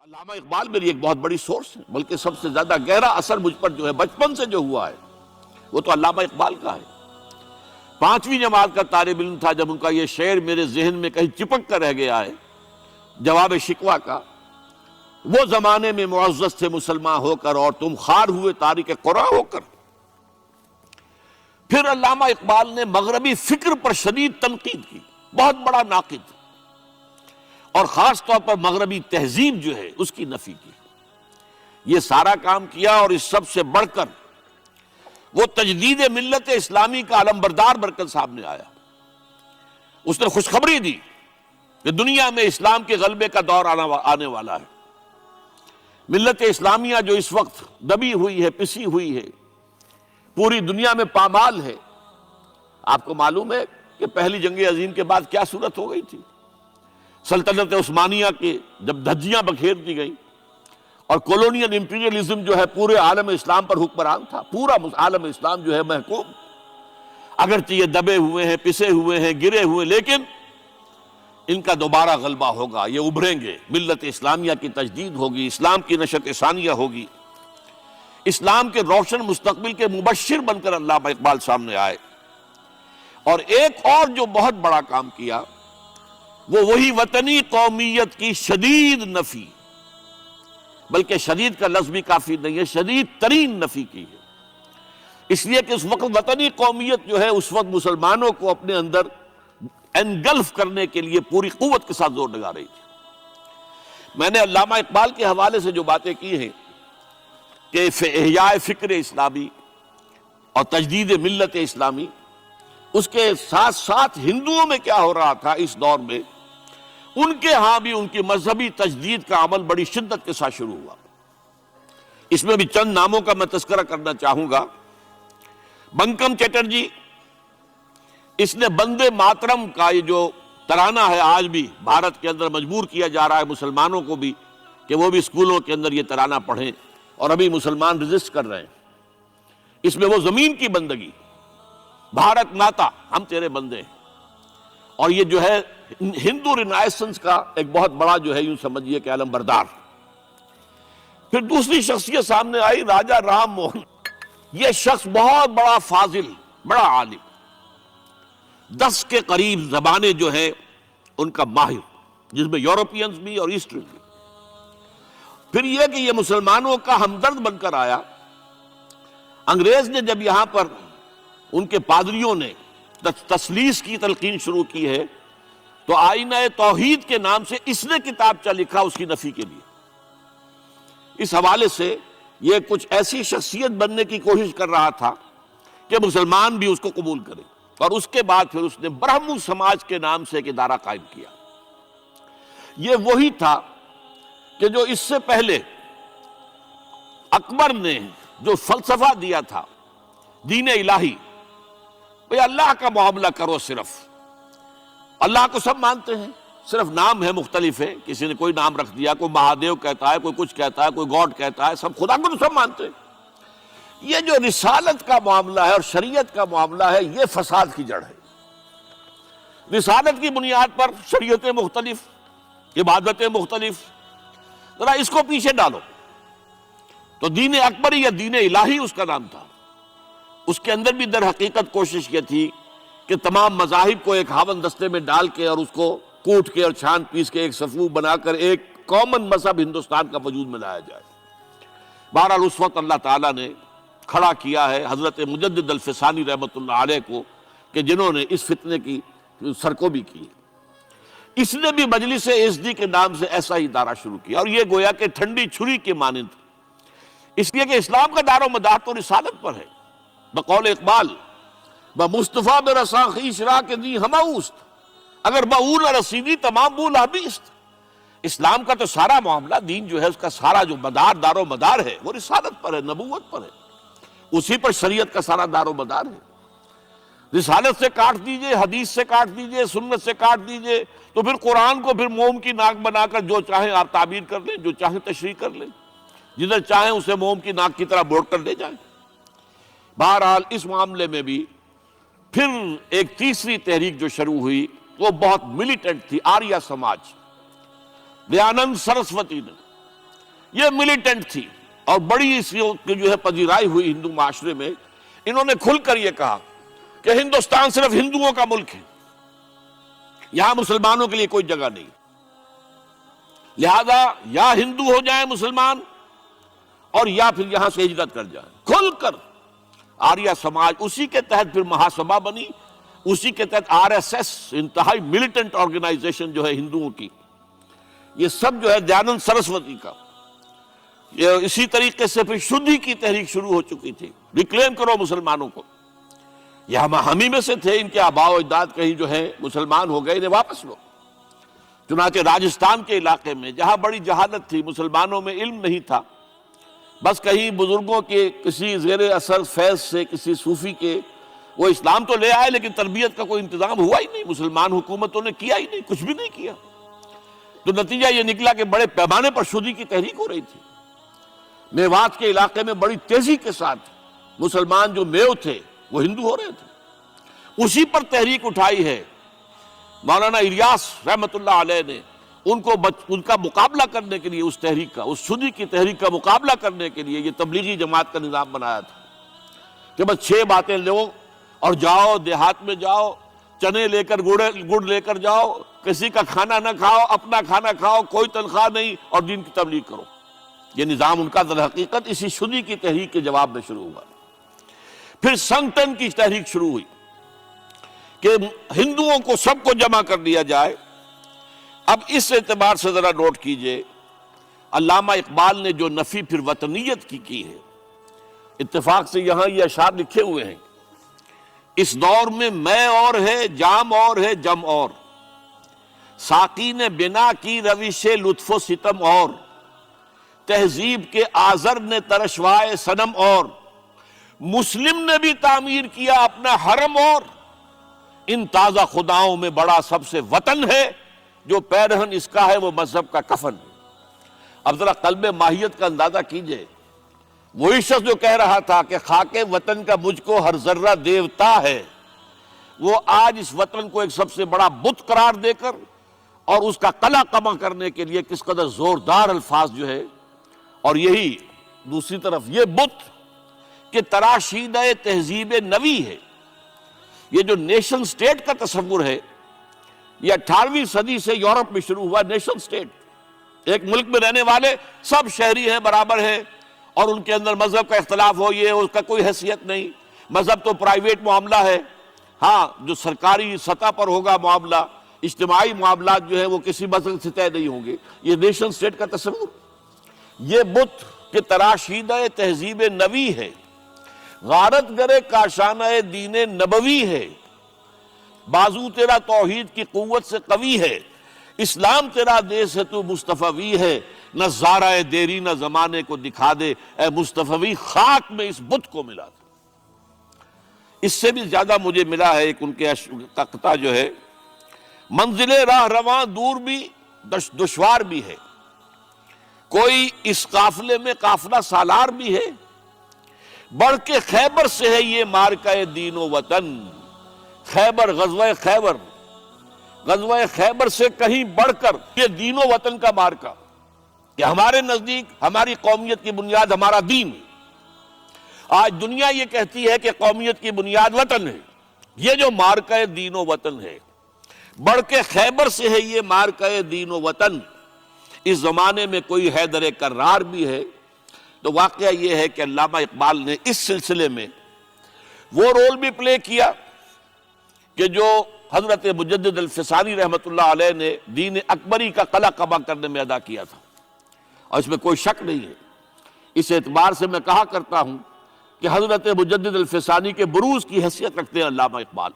علامہ اقبال میری ایک بہت بڑی سورس ہے، بلکہ سب سے زیادہ گہرا اثر مجھ پر جو ہے بچپن سے جو ہوا ہے وہ تو علامہ اقبال کا ہے۔ 5ویں جماعت کا طالب علم تھا جب ان کا یہ شعر میرے ذہن میں کہیں چپک کر رہ گیا ہے، جواب شکوہ کا، وہ زمانے میں معزز تھے مسلمان ہو کر اور تم خوار ہوئے تارک قرآن ہو کر۔ پھر علامہ اقبال نے مغربی فکر پر شدید تنقید کی، بہت بڑا ناقد، اور خاص طور پر مغربی تہذیب جو ہے اس کی نفی کی۔ یہ سارا کام کیا اور اس سب سے بڑھ کر وہ تجدید ملت اسلامی کا علمبردار بن کر سامنے آیا۔ اس نے خوشخبری دی کہ دنیا میں اسلام کے غلبے کا دور آنے والا ہے۔ ملت اسلامیہ جو اس وقت دبی ہوئی ہے، پسی ہوئی ہے، پوری دنیا میں پامال ہے۔ آپ کو معلوم ہے کہ پہلی جنگ عظیم کے بعد کیا صورت ہو گئی تھی؟ سلطنت عثمانیہ کے جب دھجیاں بکھیر دی گئیں اور کولونیل امپیریلزم جو ہے پورے عالم اسلام پر حکمران تھا، پورا عالم اسلام جو ہے محکوم، اگرچہ یہ دبے ہوئے ہیں، پسے ہوئے ہیں، گرے ہوئے، لیکن ان کا دوبارہ غلبہ ہوگا، یہ ابھریں گے، ملت اسلامیہ کی تجدید ہوگی، اسلام کی نشأت ثانیہ ہوگی۔ اسلام کے روشن مستقبل کے مبشر بن کر علامہ اقبال سامنے آئے۔ اور ایک اور جو بہت بڑا کام کیا وہ وہی وطنی قومیت کی شدید نفی، بلکہ شدید کا لفظ بھی کافی نہیں ہے، شدید ترین نفی کی ہے۔ اس لیے کہ اس وقت وطنی قومیت جو ہے اس وقت مسلمانوں کو اپنے اندر انگلف کرنے کے لیے پوری قوت کے ساتھ زور لگا رہی تھی۔ میں نے علامہ اقبال کے حوالے سے جو باتیں کی ہیں کہ احیاء فکر اسلامی اور تجدید ملت اسلامی، اس کے ساتھ ساتھ ہندوؤں میں کیا ہو رہا تھا اس دور میں، ان کے ہاں بھی ان کی مذہبی تجدید کا عمل بڑی شدت کے ساتھ شروع ہوا۔ اس میں بھی چند ناموں کا میں تذکرہ کرنا چاہوں گا۔ بنکم چٹرجی، اس نے بندے ماترم کا یہ جو ترانہ ہے آج بھی بھارت کے اندر مجبور کیا جا رہا ہے مسلمانوں کو بھی کہ وہ بھی اسکولوں کے اندر یہ ترانہ پڑھیں، اور ابھی مسلمان رجسٹ کر رہے ہیں۔ اس میں وہ زمین کی بندگی، بھارت ماتا ہم تیرے بندے ہیں، اور یہ جو ہے ہندو رینائسنس کا ایک بہت بڑا جو ہے یوں سمجھیے کہ علم بردار۔ پھر دوسری شخصیت سامنے آئی، راجہ رام موہن۔ یہ شخص بہت بڑا فاضل، بڑا عالم، 10 کے قریب زبانیں جو ہیں ان کا ماہر، جس میں یورپینز بھی اور ایسٹرن بھی۔ پھر یہ کہ یہ مسلمانوں کا ہمدرد بن کر آیا۔ انگریز نے جب یہاں پر ان کے پادریوں نے تثلیث کی تلقین شروع کی ہے تو آئینہ توحید کے نام سے اس نے کتابچہ لکھا اس کی نفی کے لیے۔ اس حوالے سے یہ کچھ ایسی شخصیت بننے کی کوشش کر رہا تھا کہ مسلمان بھی اس کو قبول کرے، اور اس کے بعد پھر اس نے برہمو سماج کے نام سے ایک ادارہ قائم کیا۔ یہ وہی تھا کہ جو اس سے پہلے اکبر نے جو فلسفہ دیا تھا، دین الہی، بھئی اللہ کا معاملہ کرو، صرف اللہ کو سب مانتے ہیں، صرف نام ہے مختلف ہے، کسی نے کوئی نام رکھ دیا، کوئی مہادیو کہتا ہے، کوئی کچھ کہتا ہے، کوئی گاڈ کہتا ہے، سب خدا کو تو سب مانتے ہیں۔ یہ جو رسالت کا معاملہ ہے اور شریعت کا معاملہ ہے، یہ فساد کی جڑ ہے۔ رسالت کی بنیاد پر شریعتیں مختلف، عبادتیں مختلف، ذرا اس کو پیچھے ڈالو۔ تو دین اکبری یا دین الہی اس کا نام تھا۔ اس کے اندر بھی در حقیقت کوشش یہ تھی کہ تمام مذاہب کو ایک ہاون دستے میں ڈال کے اور اس کو کوٹ کے اور چھان پیس کے ایک صفوف بنا کر ایک کامن مذہب ہندوستان کا وجود میں لایا جائے۔ بہرحال اس وقت اللہ تعالیٰ نے کھڑا کیا ہے حضرت مجدد الفسانی رحمۃ اللہ علیہ کو، کہ جنہوں نے اس فتنے کی سرکوبی کی۔ اس نے بھی مجلس ایزدی کے نام سے ایسا ہی ادارہ شروع کیا، اور یہ گویا کہ ٹھنڈی چھری کے مانند، اس لیے کہ اسلام کا دار و مدار تو رسالت پر ہے۔ بقول اقبال، بمصطفیٰ برساں خویش را کے دی ہماؤست، اگر بہو نہ رسیدی تمام بول حبیست۔ اسلام کا تو سارا معاملہ، دین جو ہے اس کا سارا جو مدار، دار و مدار ہے، وہ رسالت پر ہے، نبوت پر ہے، اسی پر شریعت کا سارا دار و مدار ہے۔ رسالت سے کاٹ دیجئے، حدیث سے کاٹ دیجئے، سنت سے کاٹ دیجئے، تو پھر قرآن کو پھر موم کی ناک بنا کر جو چاہیں آپ تعبیر کر لیں، جو چاہیں تشریح کر لیں، جدھر چاہیں اسے موم کی ناک کی طرح بوٹ کر لے جائیں۔ بہرحال اس معاملے میں بھی پھر ایک تیسری تحریک جو شروع ہوئی وہ بہت ملیٹنٹ تھی، آریہ سماج۔ دیانند سرسوتی نے یہ ملیٹنٹ تھی اور بڑی اس کی جو ہے پذیرائی ہوئی ہندو معاشرے میں. انہوں نے کھل کر یہ کہا کہ ہندوستان صرف ہندوؤں کا ملک ہے، یہاں مسلمانوں کے لیے کوئی جگہ نہیں، لہذا یا ہندو ہو جائیں مسلمان اور یا پھر یہاں سے ہجرت کر جائیں. کھل کر آریہ سماج، اسی کے تحت پھر مہاسبھا بنی، اسی کے تحت آر ایس ایس، انتہائی ملیٹنٹ آرگنائزیشن جو ہے ہندوؤں کی، یہ سب جو ہے دیانند سرسوتی کا. یہ اسی طریقے سے پھر شدھی کی تحریک شروع ہو چکی تھی، ریکلیم کرو مسلمانوں کو. یہ ہم ہی میں سے تھے، ان کے آباء و اجداد کہیں جو ہے مسلمان ہو گئے، انہیں واپس لو. چنانچہ راجستھان کے علاقے میں جہاں بڑی جہالت تھی، مسلمانوں میں علم نہیں تھا، بس کہیں بزرگوں کے کسی زیر اثر فیض سے، کسی صوفی کے، وہ اسلام تو لے آئے لیکن تربیت کا کوئی انتظام ہوا ہی نہیں، مسلمان حکومتوں نے کیا ہی نہیں، کچھ بھی نہیں کیا. تو نتیجہ یہ نکلا کہ بڑے پیمانے پر شدھی کی تحریک ہو رہی تھی. میوات کے علاقے میں بڑی تیزی کے ساتھ مسلمان جو میو تھے وہ ہندو ہو رہے تھے. اسی پر تحریک اٹھائی ہے مولانا الیاس رحمت اللہ علیہ نے. ان کا مقابلہ کرنے کے لیے، اس تحریک کا، اس شدھی کی تحریک کا مقابلہ کرنے کے لیے یہ تبلیغی جماعت کا نظام بنایا تھا کہ بس 6 باتیں لو اور جاؤ، دیہات میں جاؤ، چنے لے کر، گڑ لے کر جاؤ، کسی کا کھانا نہ کھاؤ، اپنا کھانا کھاؤ، کوئی تنخواہ نہیں، اور دین کی تبلیغ کرو. یہ نظام ان کا در حقیقت اسی شدھی کی تحریک کے جواب میں شروع ہوا. پھر سنگٹن کی تحریک شروع ہوئی کہ ہندوؤں کو سب کو جمع کر دیا جائے. اب اس اعتبار سے ذرا نوٹ کیجئے، علامہ اقبال نے جو نفی پھر وطنیت کی ہے، اتفاق سے یہاں یہ اشعار لکھے ہوئے ہیں: اس دور میں میں اور ہے، جام اور ہے، جم اور، ساقی نے بنا کی روش لطف و ستم اور، تہذیب کے آزر نے ترشوائے صنم اور، مسلم نے بھی تعمیر کیا اپنا حرم اور، ان تازہ خداؤں میں بڑا سب سے وطن ہے، جو پیرہن اس کا ہے وہ مذہب کا کفن. اب ذرا قلب ماہیت کا اندازہ کیجئے. وہی شخص جو کہہ رہا تھا کہ خاک وطن کا مجھ کو ہر ذرہ دیوتا ہے، وہ آج اس وطن کو ایک سب سے بڑا بت قرار دے کر اور اس کا قلع قمع کرنے کے لیے کس قدر زوردار الفاظ جو ہے. اور یہی دوسری طرف یہ بت کہ تراشیدہ تہذیب نوی ہے. یہ جو نیشن سٹیٹ کا تصور ہے، یہ 18ویں صدی سے یورپ میں شروع ہوا. نیشن سٹیٹ، ایک ملک میں رہنے والے سب شہری ہیں، برابر ہیں، اور ان کے اندر مذہب کا اختلاف ہو، یہ اس کا کوئی حیثیت نہیں. مذہب تو پرائیویٹ معاملہ ہے، ہاں جو سرکاری سطح پر ہوگا معاملہ، اجتماعی معاملات جو ہے وہ کسی مذہب سے طے نہیں ہوں گے. یہ نیشن سٹیٹ کا تصور، یہ بت کہ تراشیدہ تہذیب نوی ہے، غارت گرے کاشانہ دین نبوی ہے، بازو تیرا توحید کی قوت سے قوی ہے، اسلام تیرا دیس ہے تو مصطفی ہے، نہ زارہ دیری نہ زمانے کو دکھا دے، اے مصطفی خاک میں اس بت کو ملا تھا. اس سے بھی زیادہ مجھے ملا ہے ایک ان کے قطعہ جو ہے: منزل راہ رواں دور بھی دشوار بھی ہے، کوئی اس قافلے میں قافلہ سالار بھی ہے، بڑھ کے خیبر سے ہے یہ مارکہ دین و وطن. خیبر، غزوہ خیبر سے کہیں بڑھ کر یہ دین و وطن کا مارکہ، کہ ہمارے نزدیک ہماری قومیت کی بنیاد ہمارا دین. آج دنیا یہ کہتی ہے کہ قومیت کی بنیاد وطن ہے. یہ جو مارکہ دین و وطن ہے، بڑھ کے خیبر سے ہے یہ مارکہ دین و وطن. اس زمانے میں کوئی حیدر کرار بھی ہے. تو واقعہ یہ ہے کہ علامہ اقبال نے اس سلسلے میں وہ رول بھی پلے کیا کہ جو حضرت مجدد الفسانی رحمت اللہ علیہ نے دین اکبری کا قلع قمع کرنے میں ادا کیا تھا، اور اس میں کوئی شک نہیں ہے. اس اعتبار سے میں کہا کرتا ہوں کہ حضرت مجدد الفسانی کے بروز کی حیثیت رکھتے ہیں علامہ اقبال،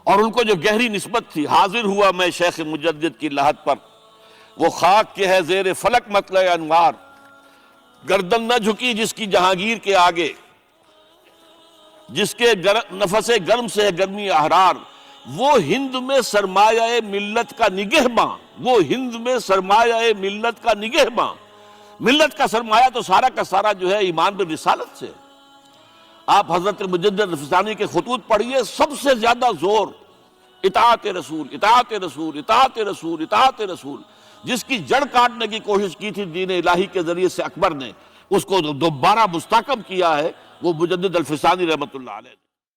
اور ان کو جو گہری نسبت تھی. حاضر ہوا میں شیخ مجدد کی لحد پر، وہ خاک کے ہے زیر فلک مطلع انوار، گردن نہ جھکی جس کی جہانگیر کے آگے، جس کے نفس گرم سے ہے گرمی احرار. وہ ہند میں سرمایہ ملت کا نگہباں، وہ ہند میں سرمایہ ملت کا نگہباں. ملت کا سرمایہ تو سارا کا سارا جو ہے ایمان بالرسالت سے. آپ حضرت مجدد الفسانی کے خطوط پڑھیے، سب سے زیادہ زور اطاعت رسول، اطاعت رسول، اطاعت رسول، اطاعت رسول. جس کی جڑ کاٹنے کی کوشش کی تھی دین الہی کے ذریعے سے اکبر نے، اس کو دوبارہ مستحکم کیا ہے وہ مجدد الفسانی رحمۃ اللہ علیہ نے۔